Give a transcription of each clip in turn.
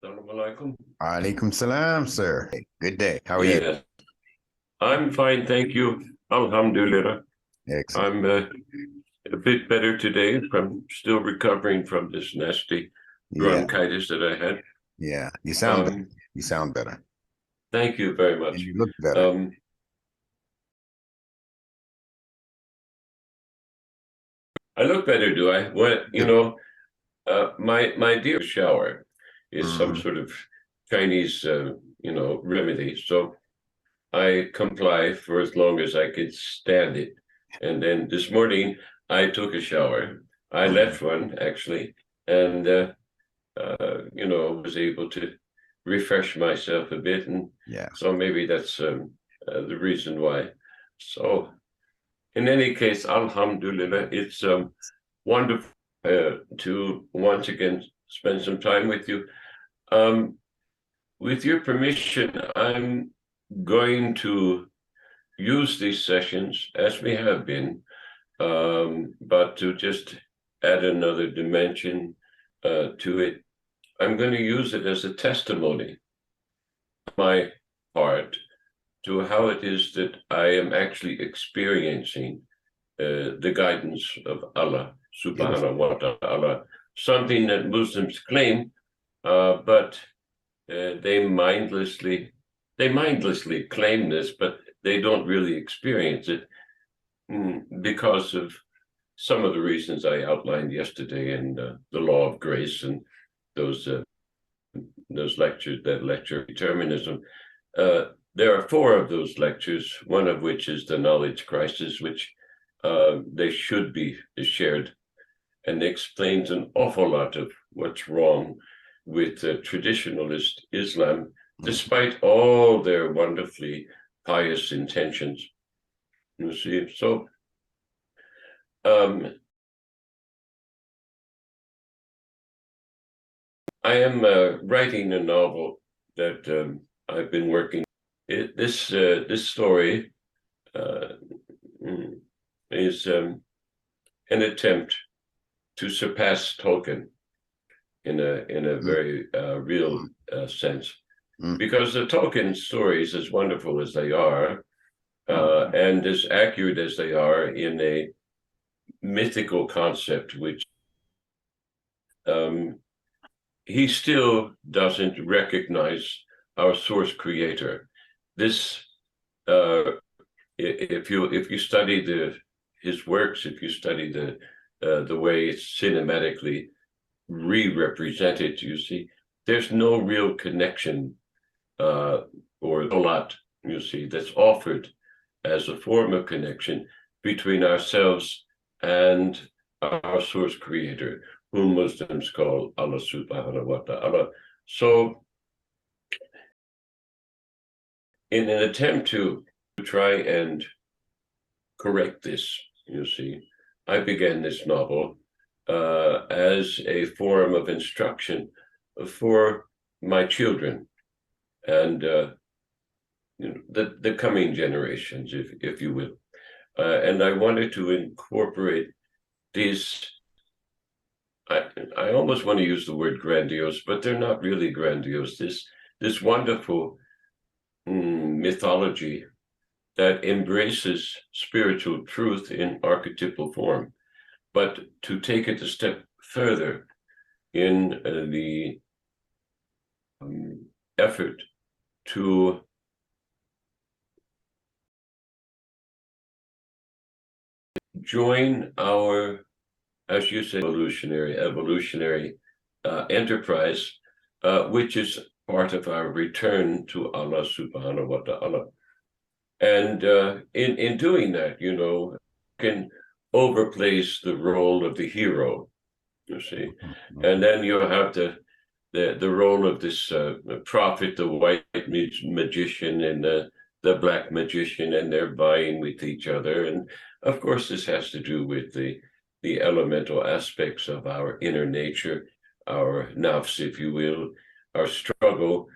Assalamu alaikum. Alaikum salam, sir. Good day. How are you? Yeah, I'm fine, thank you. Alhamdulillah. Excellent. I'm a bit better today. I'm still recovering from this nasty Yeah, bronchitis that I had. yeah. You sound better. Um, You sound better. Thank you very And much. you look better. Um, I look better, do I? Well, Good. my dear shower is some Hmm. sort of Chinese, remedy. So I comply for as long as I could stand it. And then this morning I took a shower. I Hmm. left one actually, and was able to refresh myself a bit, and Yes. so maybe that's the reason why. So, in any case, Alhamdulillah, it's wonderful to once again spend some time with you. Um, with your permission, I'm going to use these sessions as we have been, but to just add another dimension to it. I'm going to use it as a testimony, my part, to how it is that I am actually experiencing the guidance of Allah, Beautiful. subhanahu wa ta'ala, something that Muslims claim, but they mindlessly claim this, but they don't really experience it because of some of the reasons I outlined yesterday in the law of grace and those uh, those lectures, that lecture determinism. Uh, there are four of those lectures, one of which is the knowledge crisis, which they should be shared, and explains an awful lot of what's wrong with traditionalist Islam, Mhm. despite all their wonderfully pious intentions. You see, so um, I am writing a novel that I've been working. This story uh, mm, is an attempt to surpass Tolkien in a very real Mhm. sense, Mhm. because the Tolkien stories, as wonderful as they are, and as accurate as they are in a mythical concept, which um, he still doesn't recognize our source creator. This, if you study his works, if you study the way it's cinematically re-represented, you see, there's no real connection uh, or a lot, you see, that's offered as a form of connection between ourselves and our source creator, whom Muslims call Allah subhanahu wa ta'ala. So, in an attempt to try and correct this, you see, I began this novel as a form of instruction for my children and the coming generations, if you will. And I wanted to incorporate these. I almost want to use the word grandiose, but they're not really grandiose. This wonderful mythology that embraces spiritual truth in archetypal form, but to take it a step further in the effort to join our, as you say, evolutionary enterprise, which is part of our return to Allah subhanahu wa ta'ala. And in doing that, can overplace the role of the hero, you see. And Mhm. then you have the role of this prophet, the white magician and the black magician, and they're vying with each other. And of course, this has to do with the elemental aspects of our inner nature, our nafs, if you will, our struggle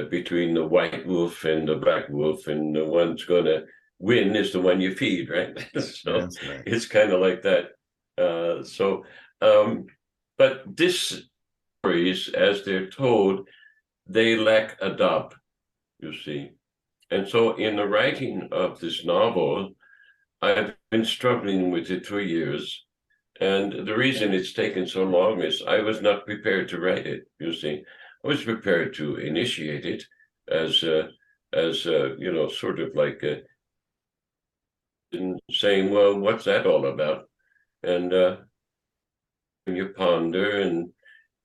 between the white wolf and the black wolf, and the one's going to win is the one you feed, right? So That's right. it's kind of like that. So, but this stories, as they're told, they lack adab, you see. And so in the writing of this novel, I've been struggling with it for years. And the reason it's taken so long is I was not prepared to write it, you see. I was prepared to initiate it as sort of like saying, well, what's that all about? And you ponder, and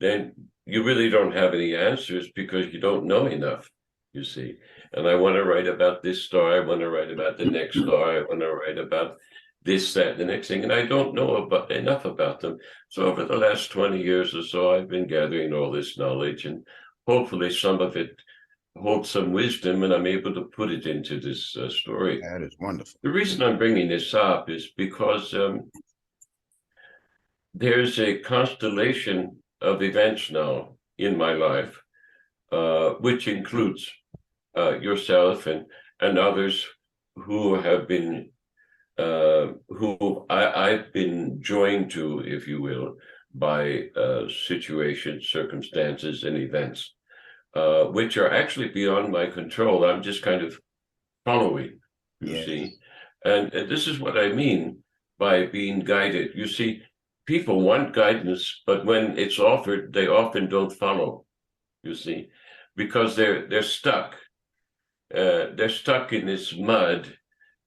then you really don't have any answers because you don't know enough, you see. And I want to write about this star, I want to write about the next star, I want to write about this, that, the next thing, and I don't know enough about them. So over the last 20 years or so, I've been gathering all this knowledge, and hopefully some of it holds some wisdom, and I'm able to put it into this story. That is wonderful. The reason I'm bringing this up is because there's a constellation of events now in my life, which includes yourself and others who have been who I've been joined to, if you will, by situations, circumstances, and events, which are actually beyond my control. I'm just kind of following, you see. And this is what I mean by being guided. You see, people want guidance, but when it's offered, they often don't follow, you see, because they're stuck. They're stuck in this mud,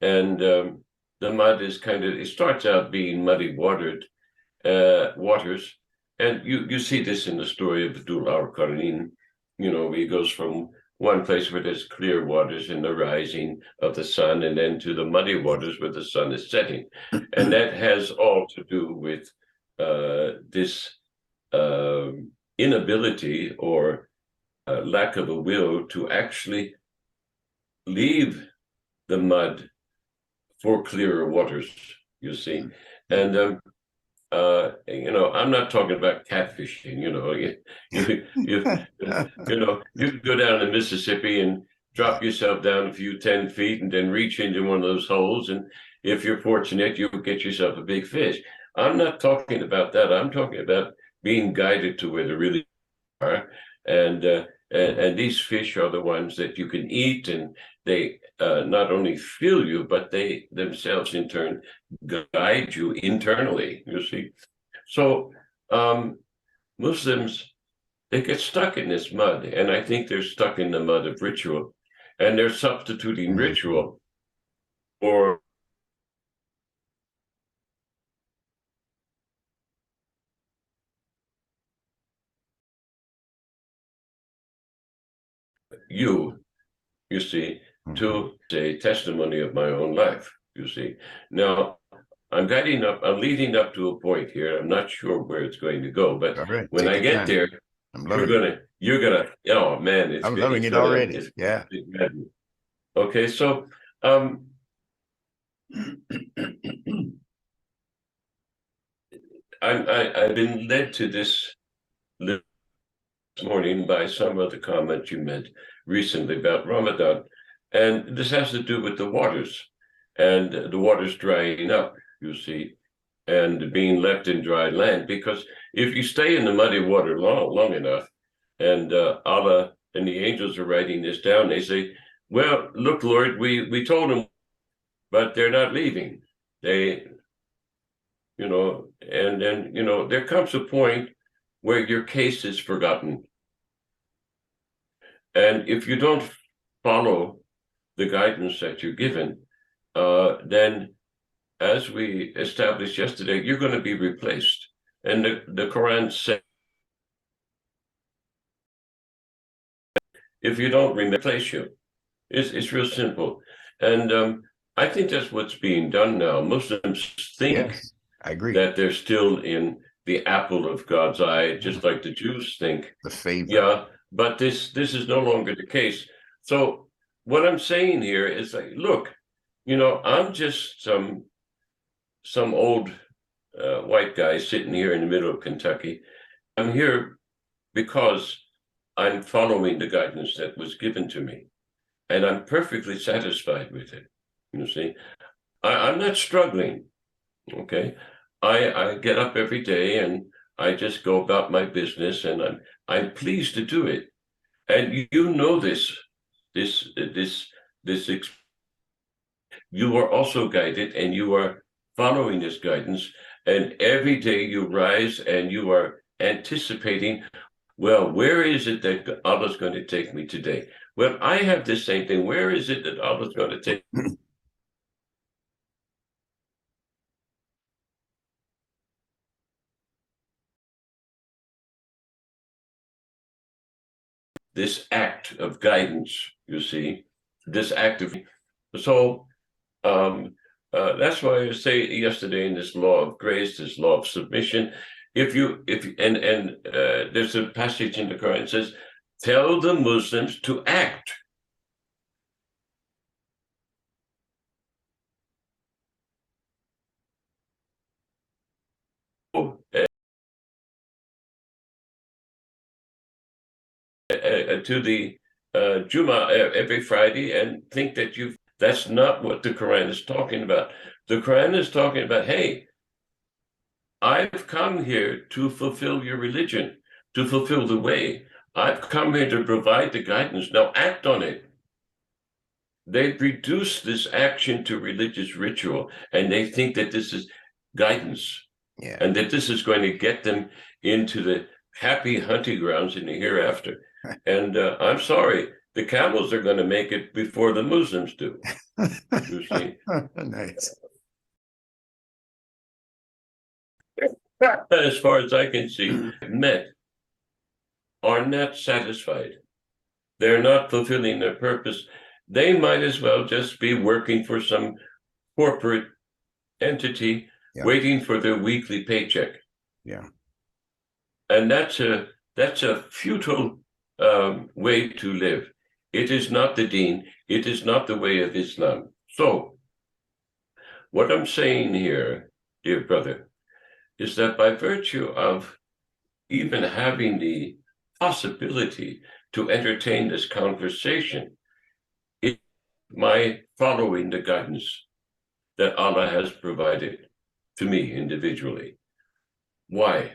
and the mud is it starts out being muddy waters, and you see this in the story of Abdul al-Qarnin. You know, he goes from one place where there's clear waters in the rising of the sun, and then to the muddy waters where the sun is setting. And that has all to do with this inability or lack of a will to actually leave the mud for clearer waters, you see. And I'm not talking about catfishing. You can go down to Mississippi and drop yourself down a few 10 feet and then reach into one of those holes, and if you're fortunate, you'll get yourself a big fish. I'm not talking about that. I'm talking about being guided to where they really are, and these fish are the ones that you can eat, and they not only fill you, but they themselves in turn guide you internally, you see. So Muslims, they get stuck in this mud, and I think they're stuck in the mud of ritual, and they're substituting ritual for you see, to a testimony of my own life, you see. Now, I'm leading up to a point here. I'm not sure where it's going to go, but when I get there, you're gonna, oh man, I'm loving it already. Yeah. Okay, so I've been led to this morning by some of the comments you made recently about Ramadan, and this has to do with the waters, and the waters drying up, you see, and being left in dry land. Because if you stay in the muddy water long enough, and Allah and the angels are writing this down, they say, well, look, Lord, we told them, but they're not leaving. They, and then, there comes a point where your case is forgotten. And if you don't follow the guidance that you're given, then, as we established yesterday, you're going to be replaced. And the Quran says, if you don't replace you, it's real simple. And I think that's what's being done now. Muslims think I agree that they're still in the apple of God's eye, just like the Jews think. The favor. Yeah, but this is no longer the case. So what I'm saying here is, like, look, I'm just some old white guy sitting here in the middle of Kentucky. I'm here because I'm following the guidance that was given to me, and I'm perfectly satisfied with it. You see, I'm not struggling. Okay, I get up every day and I just go about my business, and I'm pleased to do it. And you know this. You are also guided, and you are following this guidance. And every day you rise, and you are anticipating. Well, where is it that Allah's going to take me today? Well, I have the same thing. Where is it that Allah's going to take this act of guidance? You see, this act of so. That's why I say yesterday in this law of grace, this law of submission. If there's a passage in the Quran that says, "Tell the Muslims to act." To the Juma every Friday and think that you've. That's not what the Quran is talking about. The Quran is talking about, hey, I've come here to fulfill your religion, to fulfill the way. I've come here to provide the guidance. Now act on it. They've reduced this action to religious ritual, and they think that this is guidance, and that this is going to get them into the happy hunting grounds in the hereafter. And I'm sorry, the camels are going to make it before the Muslims do. You see? Nice. As far as I can see, men are not satisfied. They're not fulfilling their purpose. They might as well just be working for some corporate entity, waiting for their weekly paycheck. Yeah. And that's a futile way to live. It is not the deen. It is not the way of Islam. So, what I'm saying here, dear brother, is that by virtue of even having the possibility to entertain this conversation, it's my following the guidance that Allah has provided to me individually. Why?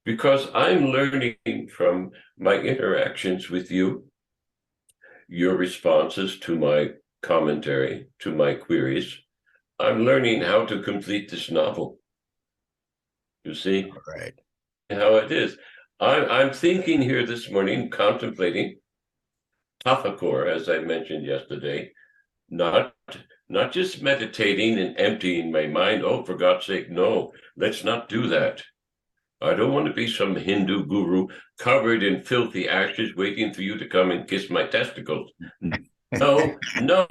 Because I'm learning from my interactions with you, your responses to my commentary, to my queries. I'm learning how to complete this novel. You see? Right. How it is. I'm thinking here this morning, contemplating tafakkur, as I mentioned yesterday, not just meditating and emptying my mind. Oh, for God's sake, no, let's not do that. I don't want to be some Hindu guru covered in filthy ashes waiting for you to come and kiss my testicles. No, no.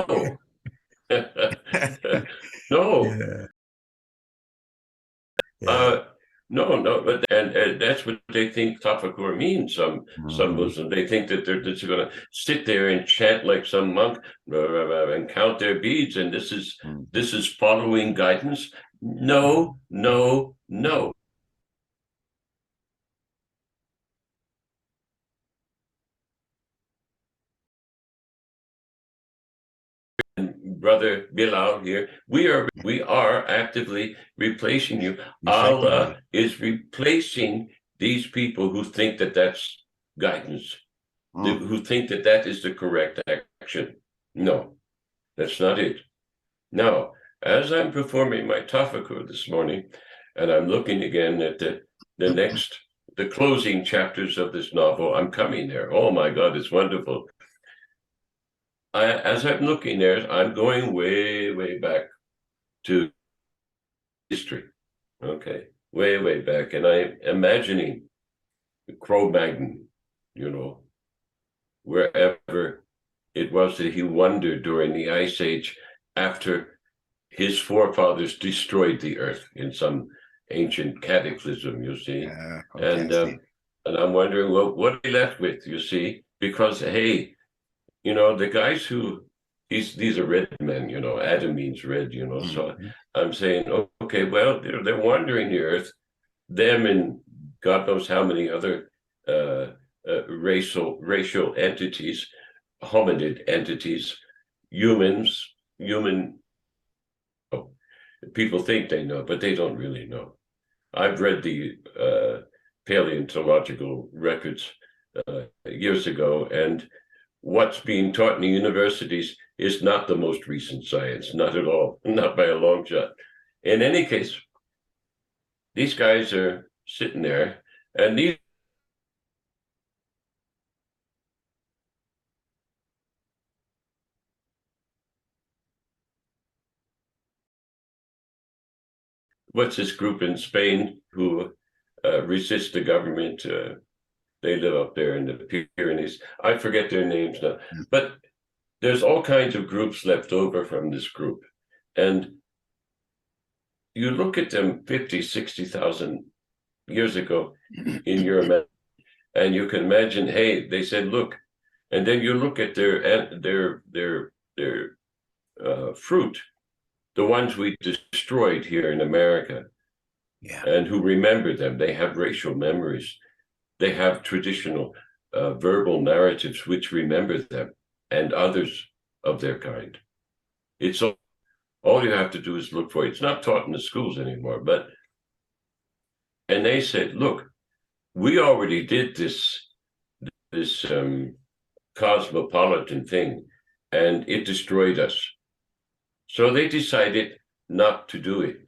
No. Yeah. Yeah. No, but and that's what they think tafakkur means. Some Muslims, they think that they're just going to sit there and chant like some monk and count their beads, and this is following guidance. No, no, no. Brother Bilal here, we are actively replacing you. Allah is replacing these people who think that that's guidance, who think that that is the correct action. No, that's not it. Now, as I'm performing my tafakkur this morning, and I'm looking again at the closing chapters of this novel, I'm coming there. Oh my God, it's wonderful. As I'm looking there, I'm going way, way back to history. Okay, way, way back. And I'm imagining Cro-Magnon, wherever it was that he wandered during the Ice Age after his forefathers destroyed the earth in some ancient cataclysm, you see. And I'm wondering, well, what are they left with, you see? Because, hey, the guys who, these are red men, Adam means red, so I'm saying, okay, well, they're wandering the earth, them and God knows how many other racial entities, hominid entities, human, people think they know, but they don't really know. I've read the paleontological records years ago, and what's being taught in the universities is not the most recent science, not at all, not by a long shot. In any case, these guys are sitting there, and these what's this group in Spain who resist the government? They live up there in the Pyrenees. I forget their names now, but there's all kinds of groups left over from this group. And you look at them 50, 60,000 years ago in your imagination, and you can imagine, hey, they said, look, and then you look at their fruit, the ones we destroyed here in America, and who remember them. They have racial memories. They have traditional verbal narratives which remember them and others of their kind. It's all you have to do is look for it. It's not taught in the schools anymore, and they said, look, we already did this cosmopolitan thing, and it destroyed us. So they decided not to do it.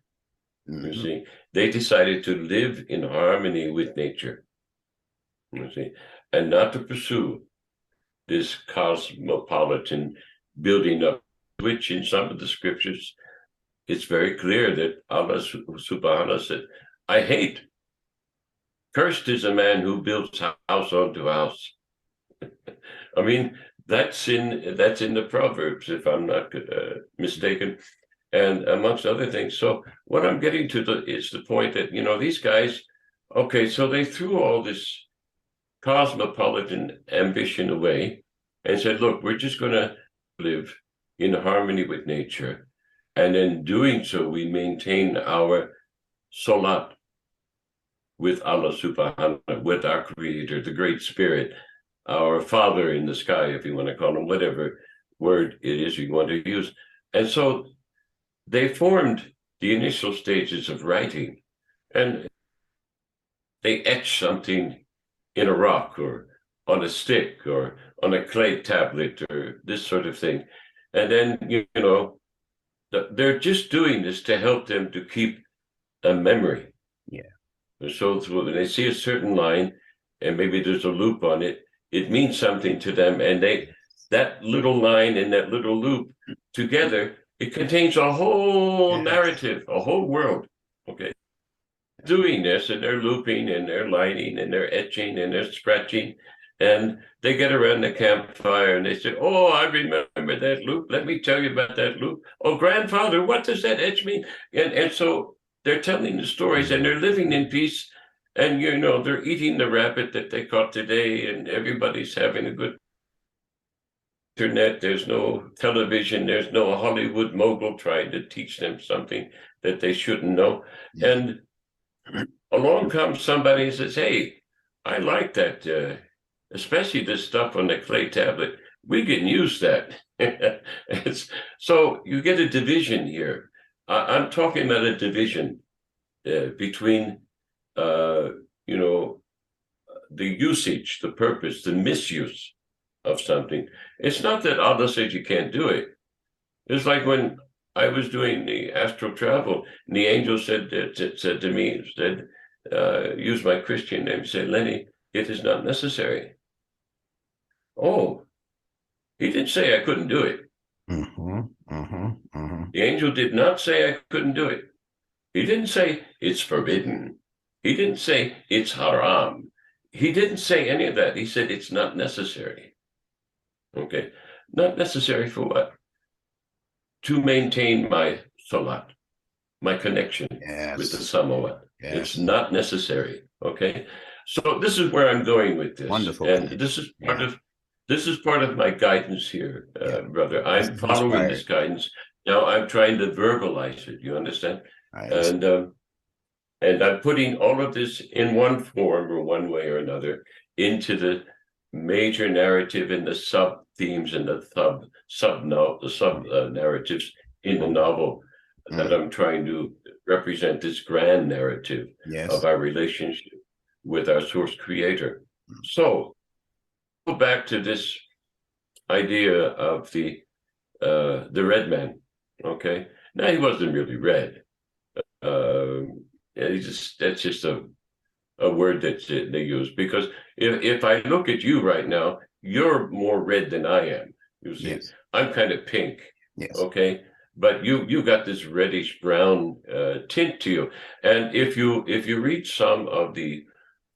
You see, they decided to live in harmony with nature. You see, and not to pursue this cosmopolitan building up, which in some of the scriptures, it's very clear that Allah subhanahu said, I hate. Cursed is a man who builds house onto house. I mean, that's in the Proverbs, if I'm not mistaken, and amongst other things. So what I'm getting to is the point that, these guys, okay, so they threw all this cosmopolitan ambition away and said, look, we're just going to live in harmony with nature. And in doing so, we maintain our salat with Allah subhanahu, with our creator, the great spirit, our father in the sky, if you want to call him, whatever word it is you want to use. And so they formed the initial stages of writing, and they etched something in a rock or on a stick or on a clay tablet or this sort of thing. And then, they're just doing this to help them to keep a memory. So when they see a certain line and maybe there's a loop on it, it means something to them. And that little line and that little loop together, it contains a whole narrative, a whole world. Okay. Doing this, and they're looping and they're lining and they're etching and they're scratching, and they get around the campfire and they say, oh, I remember that loop. Let me tell you about that loop. Oh, grandfather, what does that etch mean? And so they're telling the stories and they're living in peace, and they're eating the rabbit that they caught today, and everybody's having a good internet. There's no television, there's no Hollywood mogul trying to teach them something that they shouldn't know. And along comes somebody and says, hey, I like that, especially this stuff on the clay tablet. We can use that. So you get a division here. I'm talking about a division between, the usage, the purpose, the misuse of something. It's not that Allah says you can't do it. It's like when I was doing the astral travel, and the angel said to me, use my Christian name, said, Lenny, it is not necessary. Oh, he didn't say I couldn't do it. The angel did not say I couldn't do it. He didn't say it's forbidden. He didn't say it's haram. He didn't say any of that. He said it's not necessary. Okay, not necessary for what? To maintain my salat, my connection with the Samawat. It's not necessary. Okay, so this is where I'm going with this. Wonderful. And this is part of my guidance here, brother. I'm following this guidance. Now I'm trying to verbalize it. You understand? And I'm putting all of this in one form or one way or another into the major narrative and the sub themes and the sub narratives in the novel that I'm trying to represent this grand narrative of our relationship with our source creator. So go back to this idea of the red man. Okay, now he wasn't really red. That's just a word that they use, because if I look at you right now, you're more red than I am. You see, Yes. I'm kind of pink. Yes. Okay, but you got this reddish brown tint to you, and if you read some of the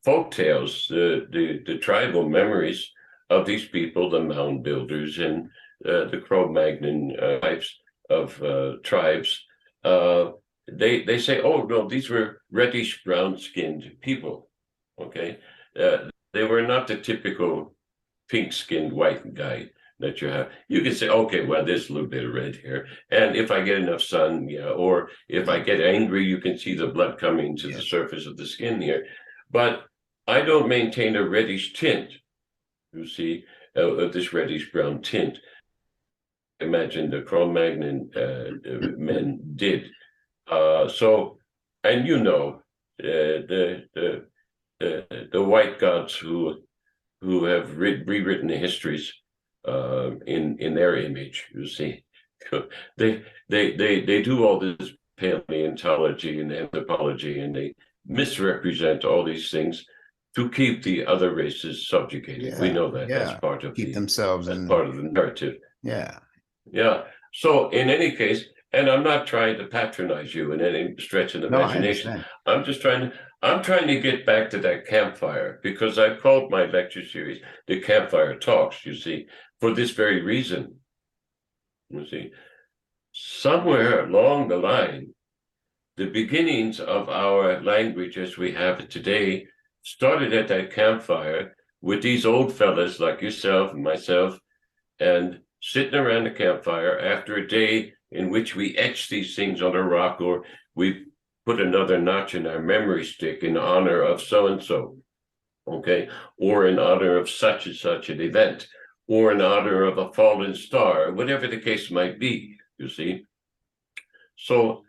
folk tales, the tribal memories of these people, the mound builders and the Cro-Magnon types of tribes, they say, oh no, these were reddish brown skinned people. Okay, they were not the typical pink skinned white guy that you have. You can say, okay, well, there's a little bit of red here, and if I get enough sun, yeah, or if I get angry, you can see the blood coming to the surface of the skin here. But I don't maintain a reddish tint, you see, of this reddish brown tint. Imagine the Cro-Magnon men did. So, and you know, the white gods who have rewritten the histories in their image. You see, they do all this paleontology and anthropology, and they misrepresent all these things to keep the other races subjugated. We know that that's part of keep themselves in part of the narrative. Yeah. So in any case, and I'm not trying to patronize you in any stretch of the imagination. I'm trying to get back to that campfire, because I called my lecture series the Campfire Talks, you see, for this very reason. You see, somewhere along the line, the beginnings of our language as we have it today started at that campfire with these old fellas like yourself and myself, and sitting around the campfire after a day in which we etch these things on a rock, or we put another notch in our memory stick in honor of so-and-so, okay, or in honor of such and such an event, or in honor of a fallen star, whatever the case might be, you see. So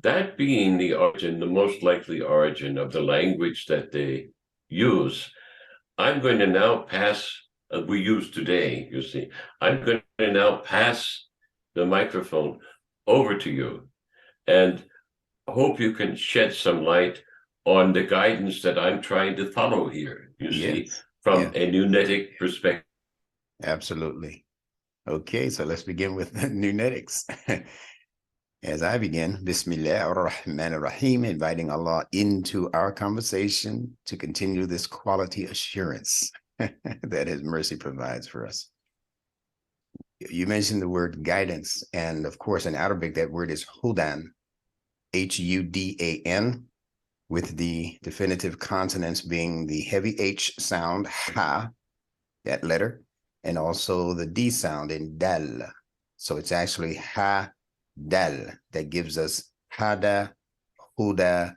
that being the origin, the most likely origin of the language that they use, I'm going to now pass, we use today, you see, I'm going to now pass the microphone over to you, and hope you can shed some light on the guidance that I'm trying to follow here, you see, from a nunetic perspective. Absolutely. Okay, so let's begin with nunetics. As I begin, Bismillah ar-Rahman ar-Rahim, inviting Allah into our conversation to continue this quality assurance that His mercy provides for us. You mentioned the word guidance, and of course in Arabic that word is hudan, H-U-D-A-N, with the definitive consonants being the heavy H sound, ha, that letter, and also the D sound in dal. So it's actually ha, dal, that gives us hada, huda,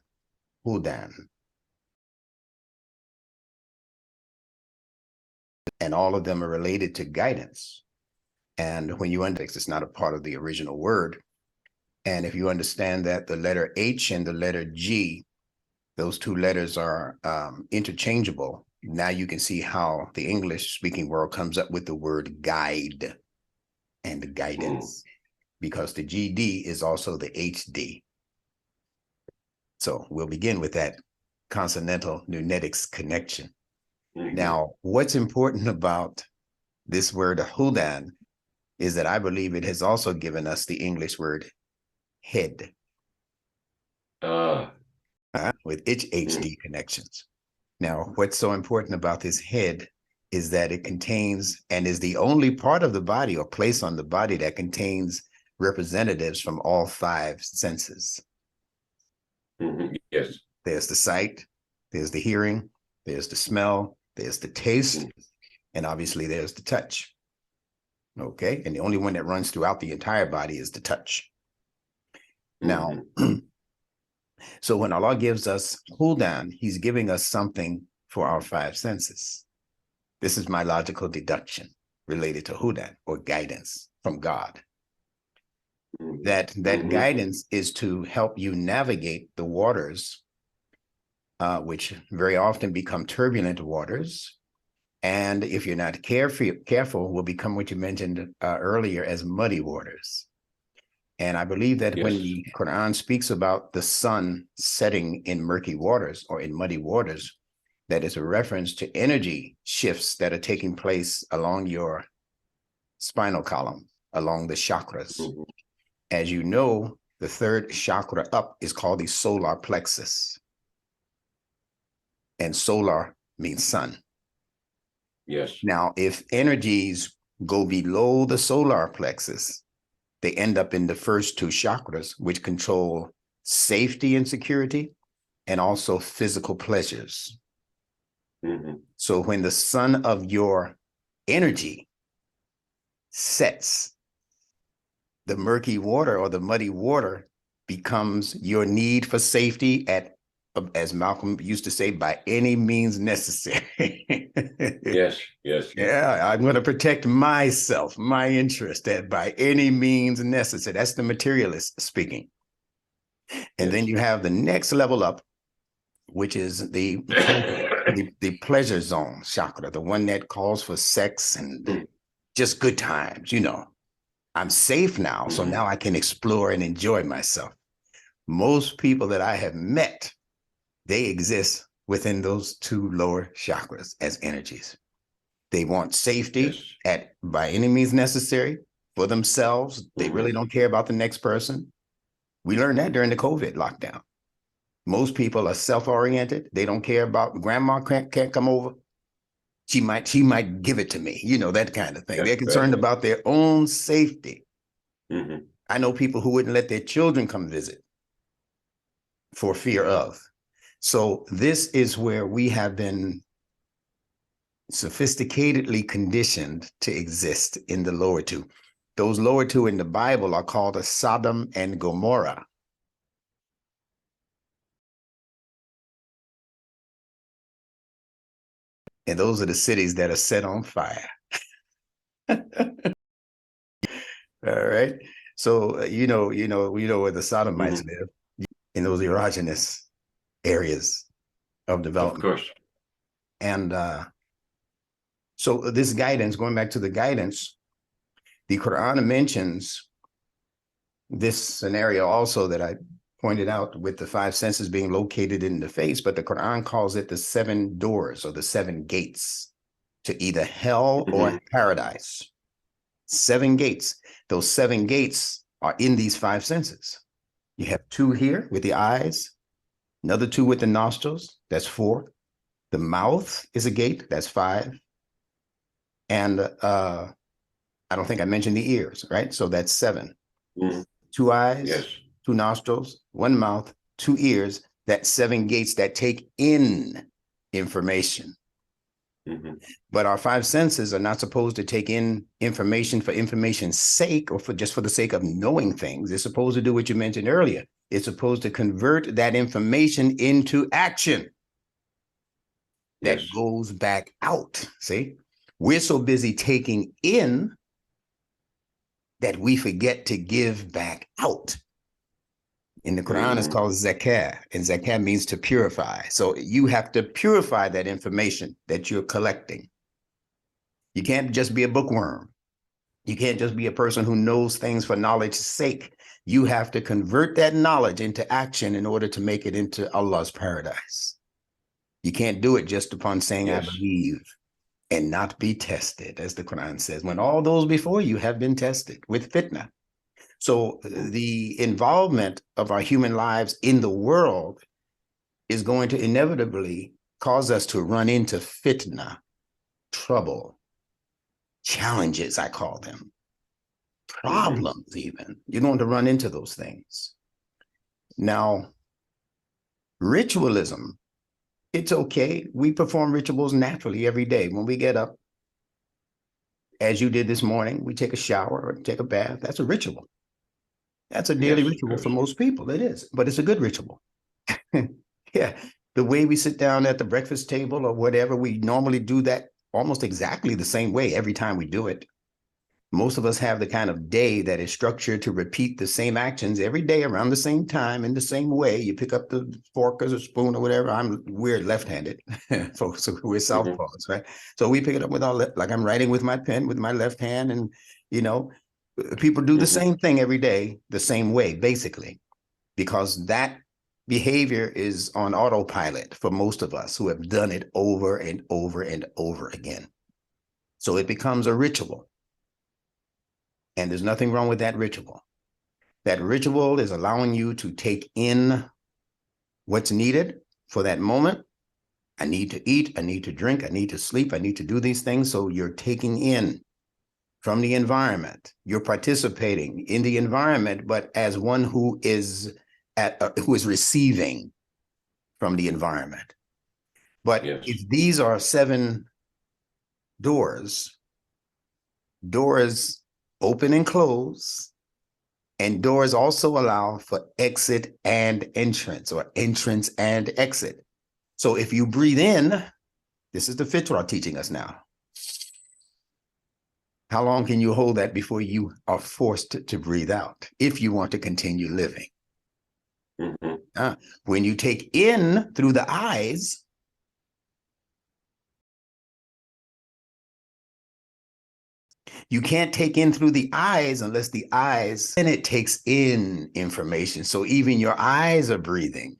hudan. And all of them are related to guidance. And when you understand, it's not a part of the original word. And if you understand that the letter H and the letter G, those two letters are interchangeable, now you can see how the English speaking world comes up with the word guide and guidance, because the GD is also the HD. So we'll begin with that consonantal nunetics connection. Now, what's important about this word hudan is that I believe it has also given us the English word head with its HD connections. Now, what's so important about this head is that it contains, and is the only part of the body or place on the body that contains representatives from all five senses. Yes. There's the sight, there's the hearing, there's the smell, there's the taste, and obviously there's the touch. Okay, and the only one that runs throughout the entire body is the touch. Now, so when Allah gives us hudan, He's giving us something for our five senses. This is my logical deduction related to hudan, or guidance from God. That guidance is to help you navigate the waters, which very often become turbulent waters, And if you're not careful, will become what you mentioned earlier as muddy waters. And I believe that Yes. when the Quran speaks about the sun setting in murky waters or in muddy waters, that is a reference to energy shifts that are taking place along your spinal column, along the chakras. Mhm. As you know, the third chakra up is called the solar plexus. And solar means sun. Yes. Now, if energies go below the solar plexus, they end up in the first two chakras, which control safety and security, and also physical pleasures. Mhm. So when the sun of your energy sets, the murky water or the muddy water becomes your need for safety at, as Malcolm used to say, by any means necessary. Yes, yes. Yeah, I'm going to protect myself, my interest at by any means necessary. That's the materialist speaking. And then Yes. you have the next level up, which is the pleasure zone chakra, the one that calls for sex and just good times. You know, I'm safe now, so now I can explore and enjoy myself. Most people that I have met, they exist within those two lower chakras as energies. They want safety Yes. by any means necessary for themselves. They really don't care about the next person. We learned that during the COVID lockdown. Most people are self-oriented. They don't care about grandma can't come over. She might give it to me, you know, that kind of thing. Yeah, They're concerned about their own safety. Mhm. I know people who wouldn't let their children come visit for fear of. So this is where we have been sophisticatedly conditioned to exist in the lower two. Those lower two in the Bible are called a Sodom and Gomorrah. And those are the cities that are set on fire. All right. So we know where the Sodomites live, in those erogenous areas of Of development. course. And so this guidance, going back to the guidance, the Quran mentions this scenario also that I pointed out with the five senses being located in the face, but the Quran calls it the seven doors or the seven gates to either hell or paradise. Seven gates. Those seven gates are in these five senses. You have two here with the eyes, another two with the nostrils, that's four. The mouth is a gate, that's five. And I don't think I mentioned the ears, right? So that's seven. Mhm. Two eyes, Yes. two nostrils, one mouth, two ears, that's seven gates that take in information. Mhm. But our five senses are not supposed to take in information for information's sake or for just for the sake of knowing things. It's supposed to do what you mentioned earlier. It's supposed to convert that information into action that Yes. goes back out. See, we're so busy taking in that we forget to give back out. In the Quran, it's called zakah, and zakah means to purify. So you have to purify that information that you're collecting. You can't just be a bookworm. You can't just be a person who knows things for knowledge's sake. You have to convert that knowledge into action in order to make it into Allah's paradise. You can't do it just upon saying, I believe, and not be tested, as the Quran says, when all those before you have been tested with fitna. So the involvement of our human lives in the world is going to inevitably cause us to run into fitna, trouble, challenges, I call them, problems even. You're going to run into those things. Now, ritualism, it's okay. We perform rituals naturally every day. When we get up, as you did this morning, we take a shower or take a bath. That's a ritual. That's a daily ritual for most people. It is, but it's a good ritual. Yeah. The way we sit down at the breakfast table or whatever, we normally do that almost exactly the same way every time we do it. Most of us have the kind of day that is structured to repeat the same actions every day around the same time in the same way. You pick up the fork or the spoon or whatever. We're left-handed, folks. So we're southpaws, right? So we pick it up with our left, like I'm writing with my pen with my left hand, and people do the same thing every day, the same way, basically, because that behavior is on autopilot for most of us who have done it over and over and over again. So it becomes a ritual. And there's nothing wrong with that ritual. That ritual is allowing you to take in what's needed for that moment. I need to eat, I need to drink, I need to sleep, I need to do these things. So you're taking in from the environment. You're participating in the environment, but as one who is receiving from the environment. But Yes. if these are 7 doors open and close, and doors also allow for exit and entrance, or entrance and exit. So if you breathe in, this is the Fitrah teaching us now. How long can you hold that before you are forced to breathe out if you want to continue living? When you take in through the eyes, you can't take in through the eyes unless the eyes, and it takes in information. So even your eyes are breathing.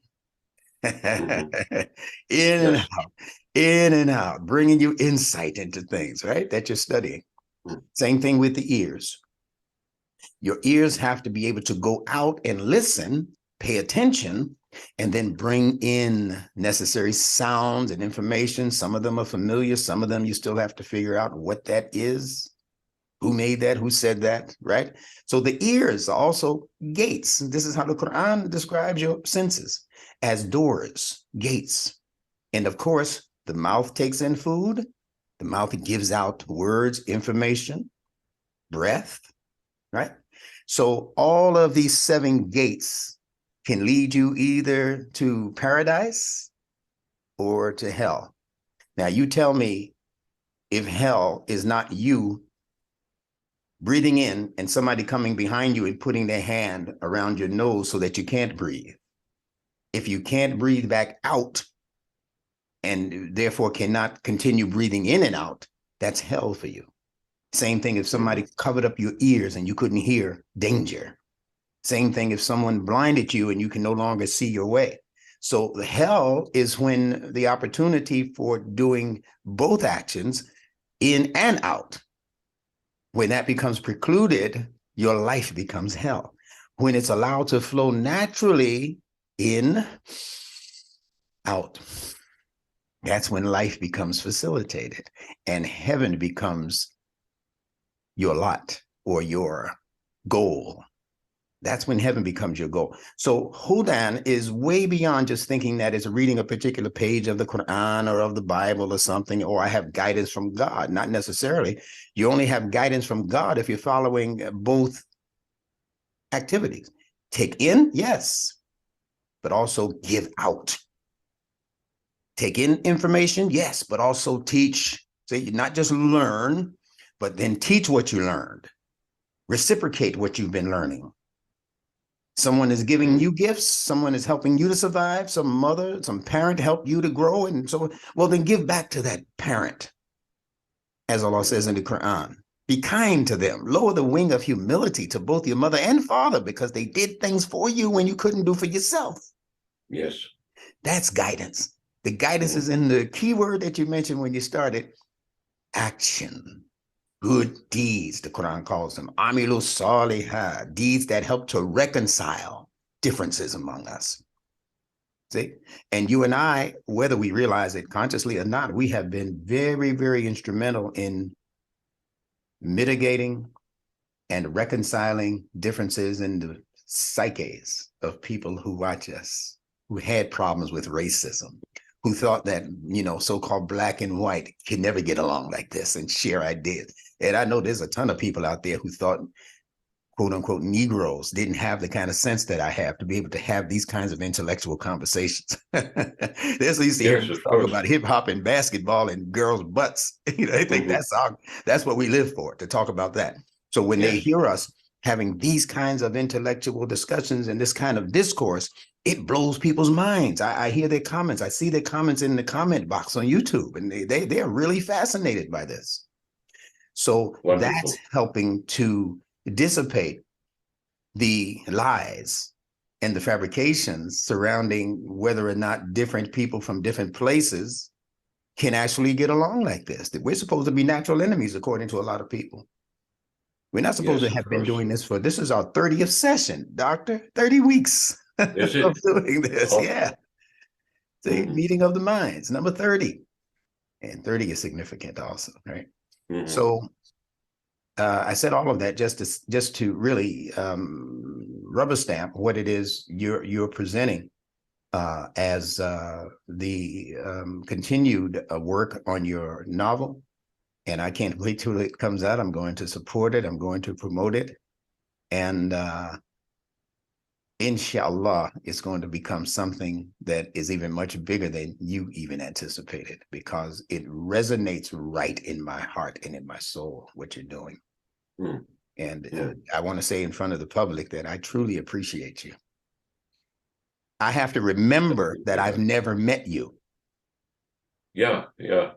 In and out, in and out, bringing you insight into things, right, that you're studying. Same thing with the ears. Your ears have to be able to go out and listen, pay attention, and then bring in necessary sounds and information. Some of them are familiar. Some of them you still have to figure out what that is. Who made that? Who said that? Right? So the ears are also gates. This is how the Quran describes your senses, as doors, gates. And of course, the mouth takes in food. The mouth gives out words, information, breath, right? So all of these 7 gates can lead you either to paradise or to hell. Now, you tell me if hell is not you breathing in and somebody coming behind you and putting their hand around your nose so that you can't breathe. If you can't breathe back out and therefore cannot continue breathing in and out, that's hell for you. Same thing if somebody covered up your ears and you couldn't hear, danger. Same thing if someone blinded you and you can no longer see your way. So hell is when the opportunity for doing both actions, in and out, when that becomes precluded, your life becomes hell. When it's allowed to flow naturally in, out, that's when life becomes facilitated and heaven becomes your lot or your goal. That's when heaven becomes your goal. So Hudan is way beyond just thinking that it's reading a particular page of the Quran or of the Bible or something, or I have guidance from God. Not necessarily. You only have guidance from God if you're following both activities. Take in, yes, but also give out. Take in information, yes, but also teach. So you not just learn, but then teach what you learned. Reciprocate what you've been learning. Someone is giving you gifts. Someone is helping you to survive. Some mother, some parent helped you to grow. And so, well, then give back to that parent. As Allah says in the Quran, be kind to them. Lower the wing of humility to both your mother and father because they did things for you when you couldn't do for yourself. Yes. That's guidance. The guidance is in the key word that you mentioned when you started, action. Good deeds, the Quran calls them. Amilu salihah, deeds that help to reconcile differences among us. See? And you and I, whether we realize it consciously or not, we have been very, very instrumental in mitigating and reconciling differences in the psyches of people who watch us, who had problems with racism, who thought that, so-called black and white can never get along like this and share ideas. And I know there's a ton of people out there who thought, quote unquote, Negroes didn't have the kind of sense that I have to be able to have these kinds of intellectual conversations. There's used to hear talk about hip hop and basketball and girls' butts. They think that's what we live for, to talk about that. So when they Yes. hear us having these kinds of intellectual discussions and this kind of discourse, it blows people's minds. I hear their comments. I see their comments in the comment box on YouTube, and they are really fascinated by this. So that's Wonderful. helping to dissipate the lies and the fabrications surrounding whether or not different people from different places can actually get along like this. That we're supposed to be natural enemies, according to a lot of people. We're not supposed Yes, to of have been course. doing this is our 30th session, doctor. 30 weeks Is of it? doing this. Oh, Yeah. The mhm, meeting of the minds, number 30. And 30 is significant also, right? mhm. So I said all of that just to really rubber stamp what it is you're presenting as the continued work on your novel. And I can't wait till it comes out. I'm going to support it. I'm going to promote it. And inshallah, it's going to become something that is even much bigger than you even anticipated, because it resonates right in my heart and in my soul, what you're doing. Mm, And mm. I want to say in front of the public that I truly appreciate you. I have to remember that I've never met you. Yeah, yeah.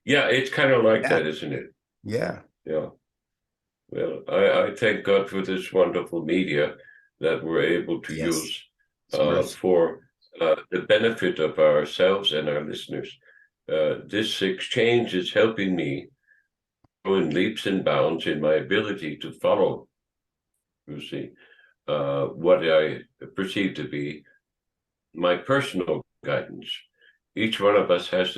Yeah, it's kind of like Yeah, that, isn't it? yeah. Yeah. Well, I thank God for this wonderful media that we're able to Yes. use It's mercy. for the benefit of ourselves and our listeners. This exchange is helping me grow in leaps and bounds in my ability to follow, you see, what I perceive to be my personal guidance. Each one of us has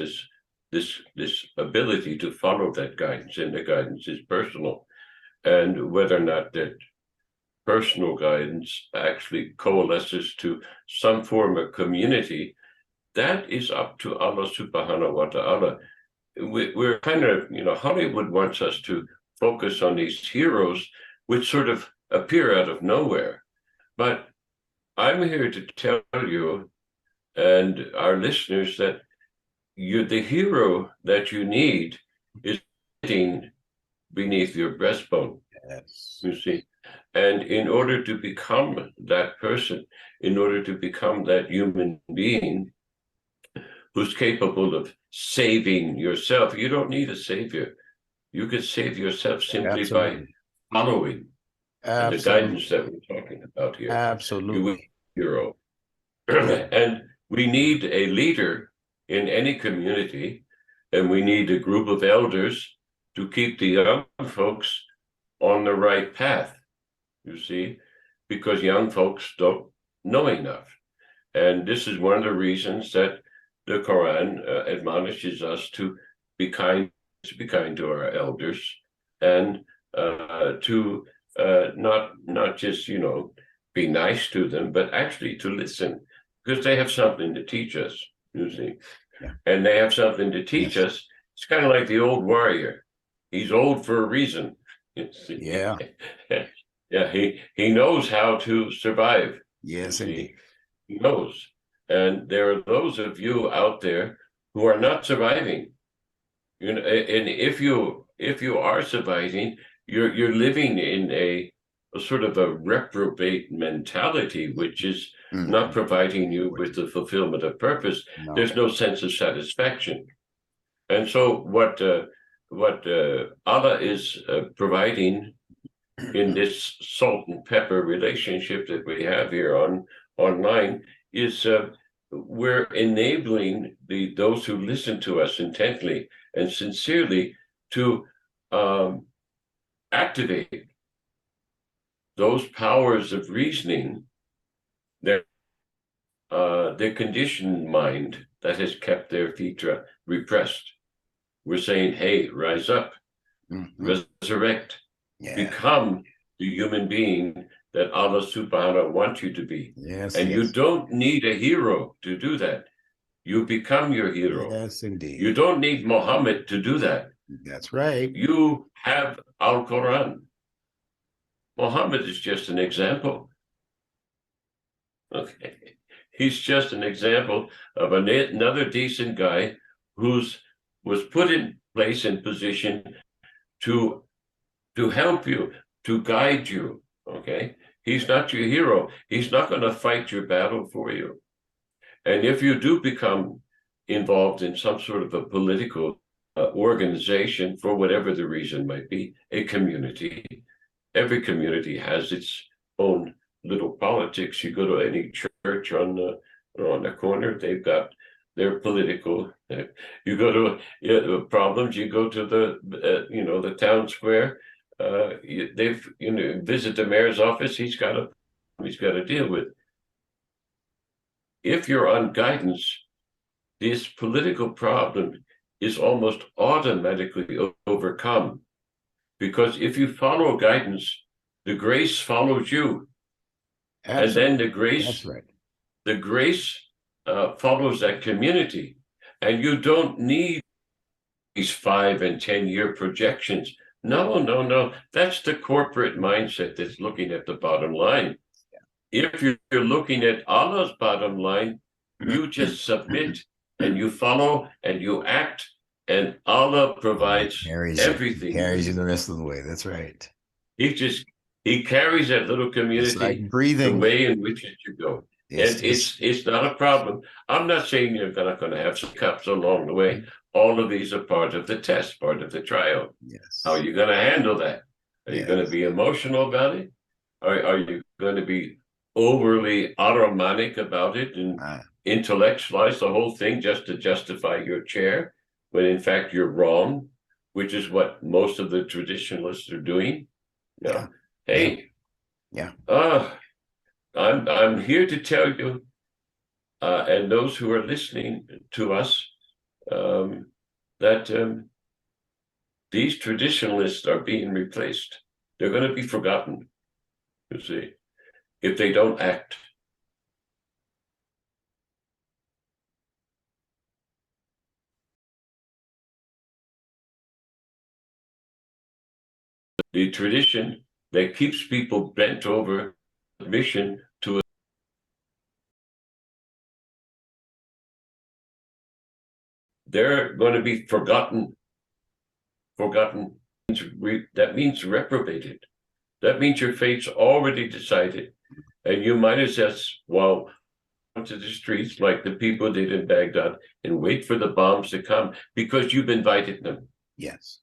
this ability to follow that guidance, and the guidance is personal. And whether or not that personal guidance actually coalesces to some form of community, that is up to Allah subhanahu wa ta'ala. We're kind of, Hollywood wants us to focus on these heroes, which sort of appear out of nowhere. But I'm here to tell you and our listeners that the hero that you need is sitting beneath your breastbone, Yes. you see. And in order to become that person, in order to become that human being who's capable of saving yourself, you don't need a savior. You can save yourself simply by Absolutely. following the guidance Absolutely. that we're talking about here. You Absolutely. hero. And we need a leader in any community, and we need a group of elders to keep the young folks on the right path, you see, because young folks don't know enough. And this is one of the reasons that the Quran admonishes us to be kind to our elders, and to not just be nice to them, but actually to listen, because they have something to teach us. You see, Yeah. and they have something to teach Yes. us. It's kind of like the old warrior. He's old for a reason. You see. Yeah. Yeah, he knows how to survive. You Yes, see, indeed. he knows. And there are those of you out there who are not surviving. And if you are surviving, you're living in a sort of a reprobate mentality, which is not Mhm. providing you with the fulfillment of purpose. No. There's no sense of satisfaction. And so what Allah is providing in this salt and pepper relationship that we have here online is we're enabling those who listen to us intently and sincerely to um, activate those powers of reasoning, their conditioned mind that has kept their fitra repressed. We're saying, hey, rise up, Mhm. resurrect, Yeah. become the human being that Allah subhanahu wants you to be. Yes, And you yes. don't need a hero to do that. You become your hero. Yes, You indeed. don't need Muhammad to do that. That's right. You have Al Quran. Muhammad is just an example. Okay. He's just an example of another decent guy who's was put in place and position to help you. to guide you, okay? He's not your hero. He's not going to fight your battle for you. And if you do become involved in some sort of a political organization, for whatever the reason might be, a community, every community has its own little politics. You go to any church on the corner, they've got their political. You go to problems. You go to the the town square. They've visit the mayor's office. He's got to deal with. If you're on guidance, this political problem is almost automatically overcome, because if you follow guidance, the grace follows you. Absolutely. And then the grace follows that community, and you don't need these 5 and 10-year projections. No. That's the corporate mindset that's looking at the bottom line. If you're looking at Allah's bottom line, you just submit and you follow and you act, and Allah provides everything. Carries you the rest of the way. That's right. He carries that little community, it's like breathing, the way in which it should go. It's not a problem. I'm not saying you're not going to have some cups along the way. All of these are part of the test, part of the trial. Yes. How are you going to handle that? Are you going to be emotional about it? Are you going to be overly automatic about it and intellectualize the whole thing just to justify your chair, when in fact you're wrong, which is what most of the traditionalists are doing? Yeah. Hey. Yeah. I'm here to tell you, and those who are listening to us, that these traditionalists are being replaced. They're going to be forgotten, you see, if they don't act. The tradition that keeps people bent over submission to they're going to be forgotten. That means reprobated. That means your fate's already decided, and you might as well onto the streets like the people did in Baghdad and wait for the bombs to come, because you've invited them. Yes.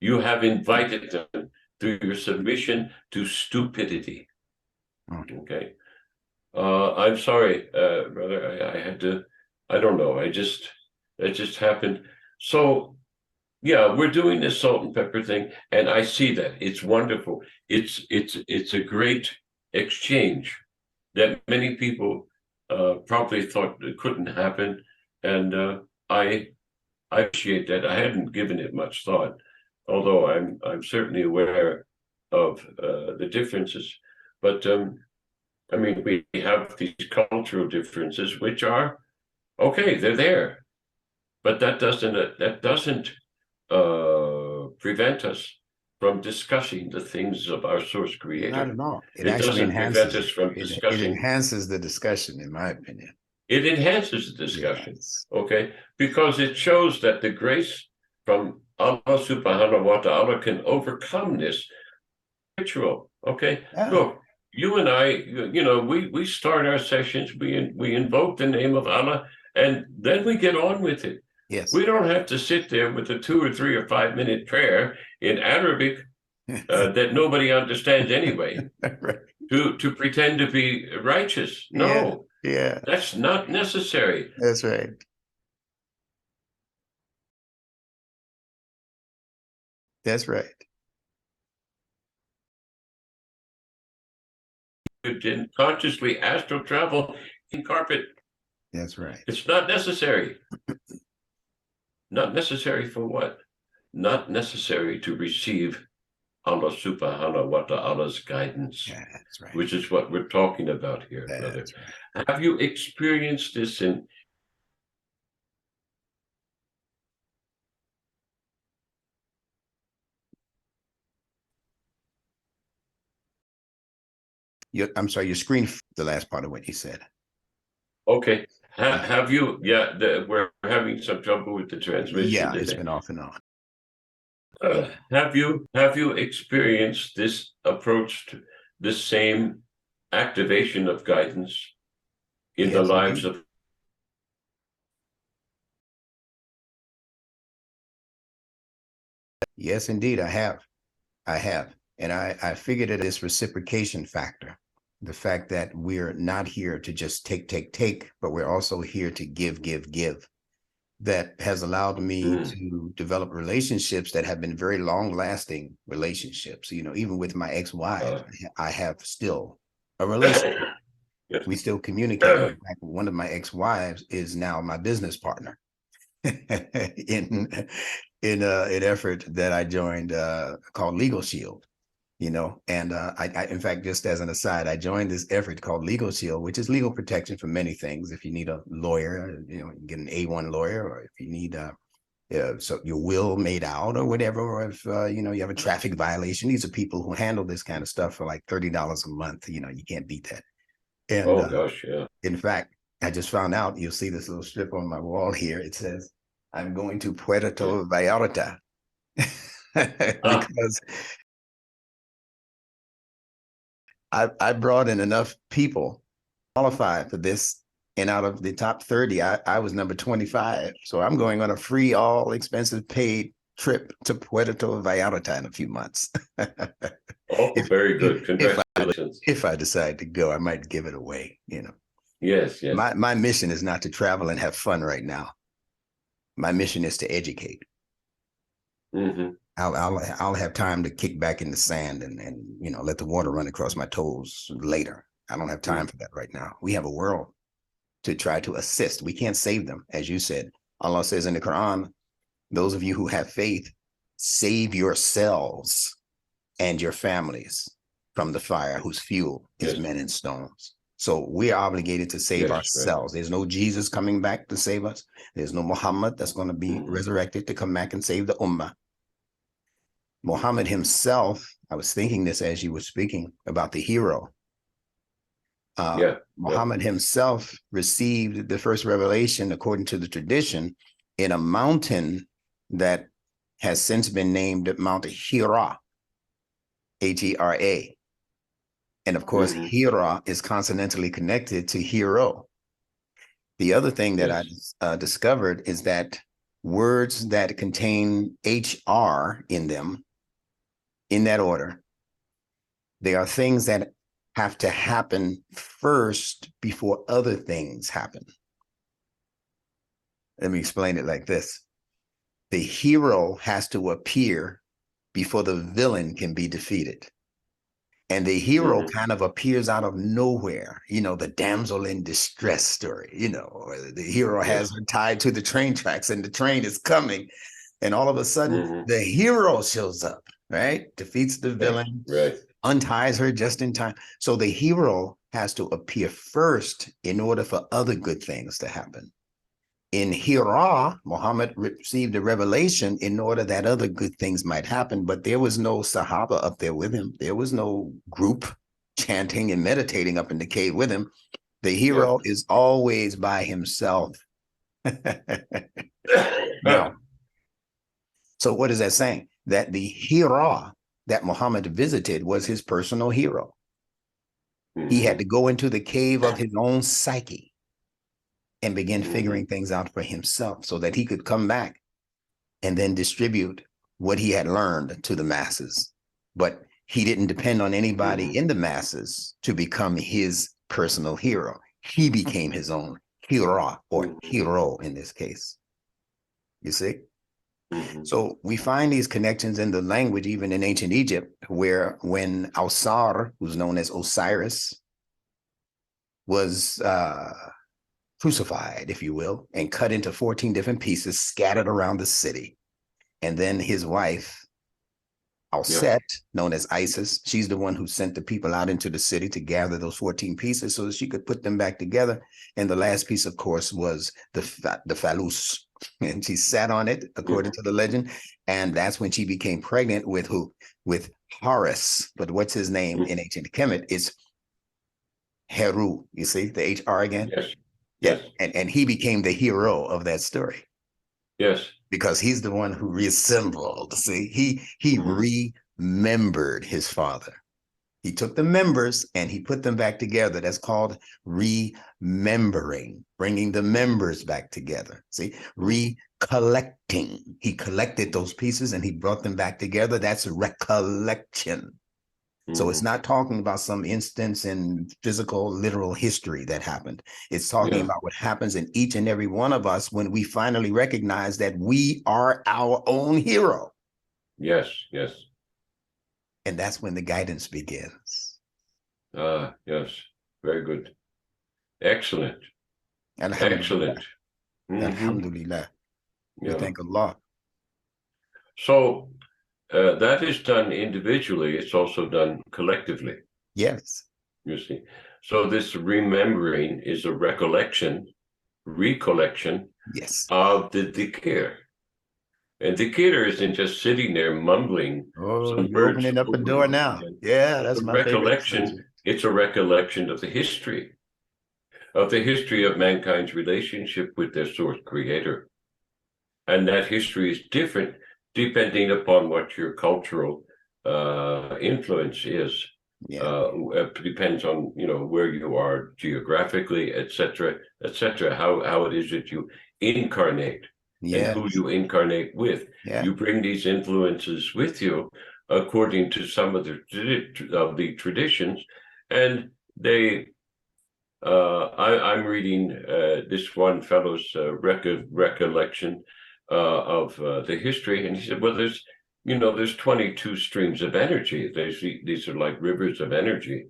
You have invited them through your submission to stupidity. Okay. I'm sorry, brother. I had to. I don't know. It just happened. So, yeah, we're doing this salt and pepper thing, and I see that it's wonderful. It's a great exchange that many people probably thought it couldn't happen, and I appreciate that. I hadn't given it much thought, although I'm certainly aware of the differences. But I mean, we have these cultural differences, which are okay. They're there, but that doesn't prevent us from discussing the things of our source creator. Not at all. It actually doesn't prevent us from discussing. It enhances the discussion, in my opinion. It enhances the discussion, yes. Okay? Because it shows that the grace from Allah subhanahu wa ta'ala can overcome this ritual, okay? Yeah. Look, you and I, we start our sessions, we invoke the name of Allah, and then we get on with it. Yes. We don't have to sit there with a 2 or 3 or 5 minute prayer in Arabic that nobody understands anyway, right. to pretend to be righteous. No, yeah. That's not necessary. That's right. That's right. You didn't consciously astral travel in carpet. That's right. It's not necessary. Not necessary for what? Not necessary to receive Allah subhanahu wa ta'ala's guidance. Yeah, that's right. Which is what we're talking about here, brother. Right. Have you experienced this in I'm sorry, your screen, the last part of what you said. Okay. Have you, we're having some trouble with the transmission. Yeah, it's been off and on. Have you experienced this approach to this same activation of guidance in the Yes, lives indeed. of? Yes, indeed, I have. I have. And I figured it this reciprocation factor, the fact that we're not here to just take, but we're also here to give. That has allowed me Mm, to develop relationships that have been very long lasting relationships. You know, even with my ex-wife, uh, I have still a relationship. yes. We still communicate. In fact, one of my ex-wives is now my business partner in an effort that I joined called Legal Shield. You know, and in fact, just as an aside, I joined this effort called Legal Shield, which is legal protection for many things. If you need a lawyer, you know, you get an A1 lawyer, or if you need so your will made out or whatever, or if you know, you have a traffic violation. These are people who handle this kind of stuff for like $30 a month. You know, you can't beat that. And Oh gosh, yeah. in fact, I just found out, you'll see this little strip on my wall here. It says, I'm going to Puerto Vallarta Ah, because I brought in enough people qualified for this. And out of the top 30, I was number 25. So I'm going on a free, all expenses paid trip to Puerto Vallarta in a few months. oh, if, very good. if Congratulations. if I decide to go, I might give it away. You know, Yes, yes. my mission is not to travel and have fun right now. My mission is to educate. Hmm. I'll have time to kick back in the sand and you know, let the water run across my toes later. I don't have time for that right now. We have a world to try to assist. We can't save them, as you said. Allah says in the Quran, those of you who have faith, save yourselves and your families from the fire whose fuel is Yes, men and stones. So we're obligated to save yes, right. ourselves. There's no Jesus coming back to save us. There's no Muhammad that's going to be Hmm. resurrected to come back and save the Ummah. Muhammad himself, I was thinking this as you were speaking about the hero. Yeah, yeah. Muhammad himself received the first revelation, according to the tradition, in a mountain that has since been named Mount Hira, Hera. And of course, Hmm. Hira is consonantally connected to hero. The other thing that Yes. I discovered is that words that contain HR in them, in that order, they are things that have to happen first before other things happen. Let me explain it like this. The hero has to appear before the villain can be defeated. And the hero Hmm. kind of appears out of nowhere, you know, the damsel in distress story, you know, the hero has Yes. her tied to the train tracks and the train is coming. And all of a sudden, Hmm. the hero shows up, right? Defeats the Yes, villain, right. unties her just in time. So the hero has to appear first in order for other good things to happen. In Hira, Muhammad received a revelation in order that other good things might happen, but there was no Sahaba up there with him. There was no group chanting and meditating up in the cave with him. The Yeah. hero is always by himself. Now, so what is that saying? That the Hira that Muhammad visited was his personal hero. He had Hmm. to go into the cave of his own psyche and begin Hmm. figuring things out for himself so that he could come back and then distribute what he had learned to the masses. But he didn't depend on anybody Hmm. in the masses to become his personal hero. He became his own hero, or Hmm. hero in this case. You see? Hmm. So we find these connections in the language, even in ancient Egypt, where when Ausar, who's known as Osiris, was crucified, if you will, and cut into 14 different pieces, scattered around the city. And then his wife, Yeah. Set, known as Isis, she's the one who sent the people out into the city to gather those 14 pieces so that she could put them back together. And the last piece, of course, was the phallus. And she sat on it, according Hmm. to the legend. And that's when she became pregnant with who? With Horus. But what's his name in ancient Kemet? It's Heru. You see the HR again? Yes. Yeah. Yes. And he became the hero of that story. Yes. because he's the one who reassembled. See, he remembered his father. He took the members and he put them back together. That's called remembering, bringing the members back together. See, recollecting. He collected those pieces and he brought them back together. That's recollection. So it's not talking about some instance in physical, literal history that happened. It's talking about what happens in each and every one of us when we finally recognize that we are our own hero. Yes, yes. And that's when the guidance begins. Yes. Very good. Excellent. Excellent. Alhamdulillah. We thank Allah. So that is done individually. It's also done collectively. Yes. You see. So this remembering is a recollection yes. of the dhikr. And the dhikr isn't just sitting there mumbling. Oh, you're opening up a door now. Yeah, that's my recollection. It's a recollection of the history of mankind's relationship with their source creator. And that history is different depending upon what your cultural influence is. It depends on, where you are geographically, etc., how it is that you incarnate and who you incarnate with. You bring these influences with you according to some of the traditions, and they I'm reading this one fellow's recollection of the history, and he said, well, there's 22 streams of energy. These are like rivers of energy,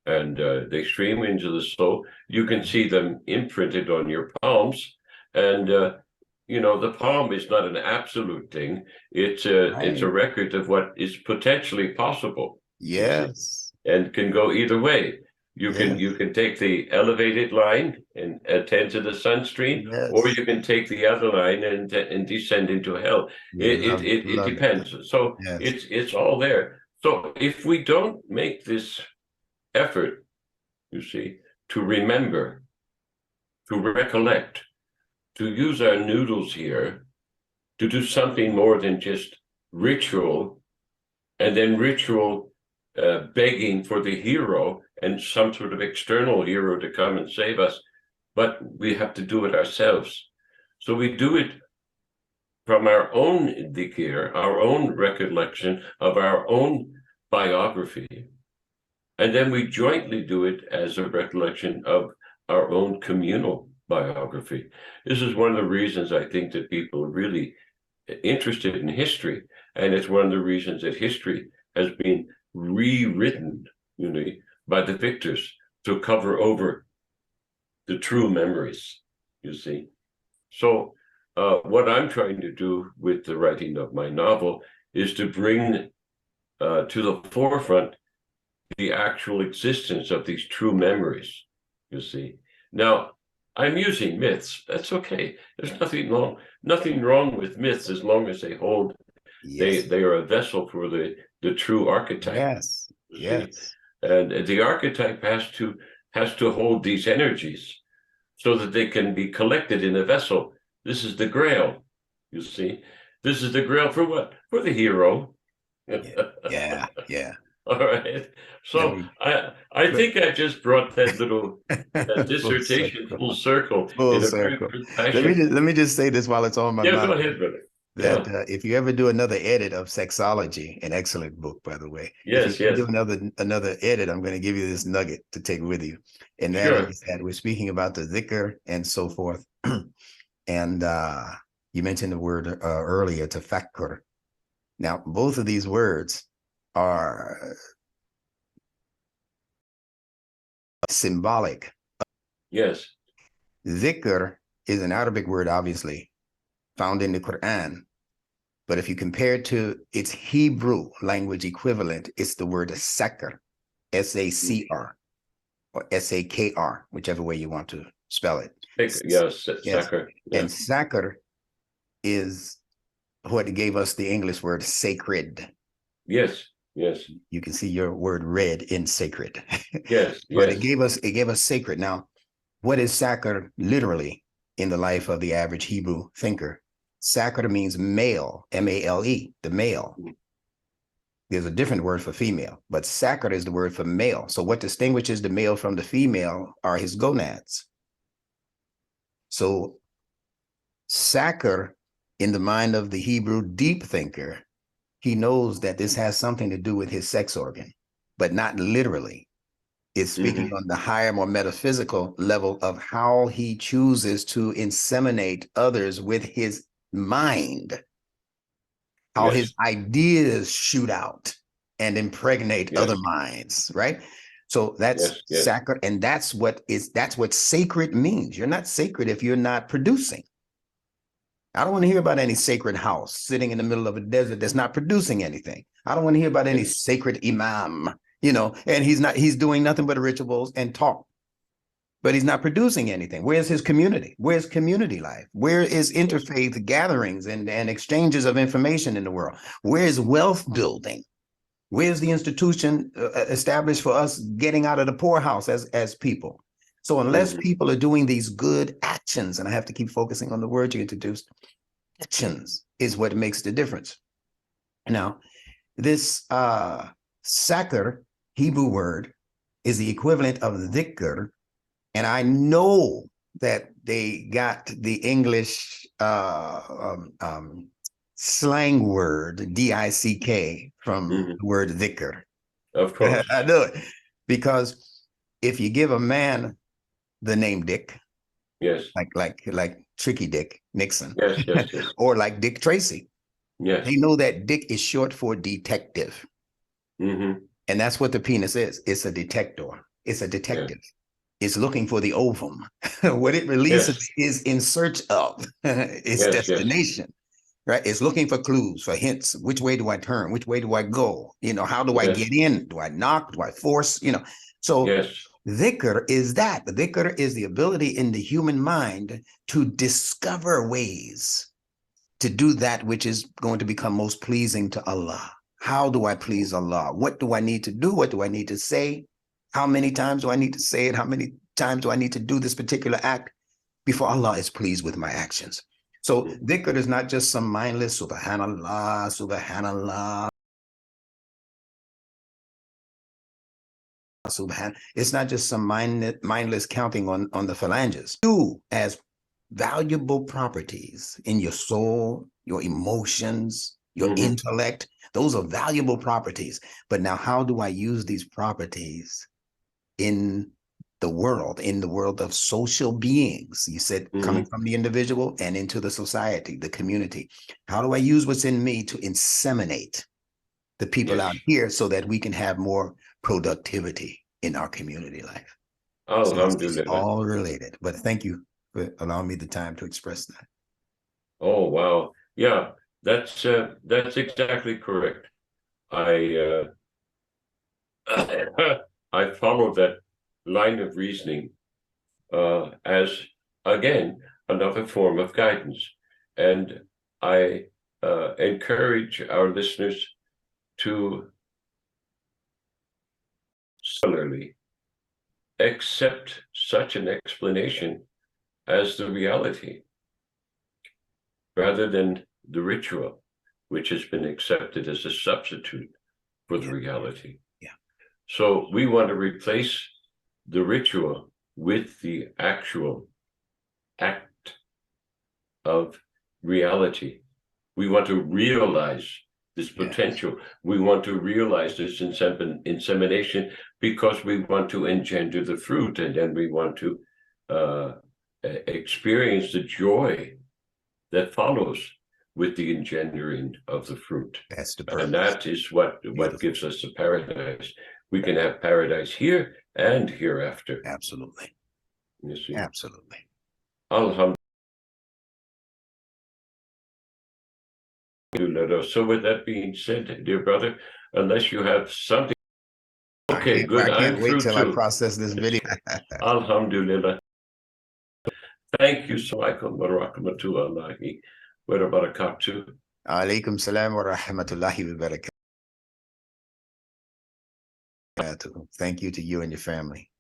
and they stream into the soul. You can see them imprinted on your palms, and the palm is not an absolute thing. It's a record of what is potentially possible. Yes, and can go either way. You can take the elevated line and attend to the sunstream, or you can take the other line and descend into hell. It depends. So it's all there. So if we don't make this effort, you see, to remember, to recollect, to use our noodles here, to do something more than just ritual, and then ritual begging for the hero and some sort of external hero to come and save us, but we have to do it ourselves. So we do it from our own dhikr, our own recollection of our own biography, and then we jointly do it as a recollection of our own communal biography. This is one of the reasons I think that people are really interested in history, and it's one of the reasons that history has been rewritten, by the victors to cover over the true memories, you see. So what I'm trying to do with the writing of my novel is to bring to the forefront the actual existence of these true memories, you see. Now, I'm using myths. That's okay. There's nothing wrong with myths as long as they hold. They are a vessel for the true archetype. Yes. And the archetype has to hold these energies so that they can be collected in a vessel. This is the grail, you see. This is the grail for what? For the hero. Yeah. All right. So I think I just brought that little dissertation full circle. Very good fashion. Let me just say this while it's on my mind. Go ahead, brother. That if you ever do another edit of Sexology, an excellent book, by the way. Yes. If you do another edit, I'm going to give you this nugget to take with you. And that is that we're speaking about the dhikr and so forth. And you mentioned the word earlier, tafakkur. Now, both of these words are symbolic. Yes. Dhikr is an Arabic word, obviously, found in the Quran. But if you compare it to its Hebrew language equivalent, it's the word sakr, S-A-C-R, or S-A-K-R, whichever way you want to spell it. Yes, sakr. And sakr is what gave us the English word sacred. Yes. You can see your word red in sacred. Yes. But it gave us sacred. Now, what is sakr literally in the life of the average Hebrew thinker? Sakar means male, M-A-L-E, the male. There's a different word for female, but sakar is the word for male. So what distinguishes the male from the female are his gonads. So sakar, in the mind of the Hebrew deep thinker, he knows that this has something to do with his sex organ, but not literally. It's speaking on the higher, more metaphysical level of how he chooses to inseminate others with his mind, how his ideas shoot out and impregnate other minds, right? So that's sacred, and that's what sacred means. You're not sacred if you're not producing. I don't want to hear about any sacred house sitting in the middle of a desert that's not producing anything. I don't want to hear about any sacred imam, you know, and he's doing nothing but rituals and talk, but he's not producing anything. Where's his community? Where's community life? Where is interfaith gatherings and exchanges of information in the world? Where's wealth building? Where's the institution established for us getting out of the poorhouse as people? So unless people are doing these good actions, and I have to keep focusing on the word you introduced, actions is what makes the difference. Now, this sakar Hebrew word is the equivalent of dhikr, and I know that they got the English slang word D-I-C-K from the word dhikr. Of course. I know it, because if you give a man the name Dick, like Tricky Dick Nixon, or like Dick Tracy, they know that Dick is short for detective, and that's what the penis is. It's a detector. It's a detective. It's looking for the ovum. What it releases is in search of its destination. Right? It's looking for clues, for hints. Which way do I turn? Which way do I go? You know, how do I get in? Do I knock? Do I force? You know, so dhikr is that. The dhikr is the ability in the human mind to discover ways to do that which is going to become most pleasing to Allah. How do I please Allah? What do I need to do? What do I need to say? How many times do I need to say it? How many times do I need to do this particular act before Allah is pleased with my actions? So dhikr is not just some mindless subhanallah, subhanallah, it's not just some mindless counting on the phalanges. You, as valuable properties in your soul, your emotions, your intellect, those are valuable properties. But now how do I use these properties in the world of social beings? You said coming from the individual and into the society, the community. How do I use what's in me to inseminate the people out here so that we can have more productivity in our community life? So it's all related. But thank you for allowing me the time to express that. Oh, wow. Yeah, that's exactly correct. I I follow that line of reasoning as, again, another form of guidance. And I encourage our listeners to similarly accept such an explanation as the reality, rather than the ritual, which has been accepted as a substitute for the reality. So we want to replace the ritual with the actual act of reality. We want to realize this potential. We want to realize this insemination because we want to engender the fruit, and then we want to experience the joy that follows with the engendering of the fruit. That's the purpose. And that is what gives us the paradise. We can have paradise here and hereafter. Absolutely. You see? Absolutely. Alhamdulillah. So with that being said, dear brother, unless you have something. Okay, good. I can't wait till I process this video. Alhamdulillah. Thank you so much. Wa rahmatullahi wa barakatuh. Alaikum salam wa rahmatullahi wa barakatuh. Thank you to you and your family.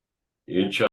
Inshallah.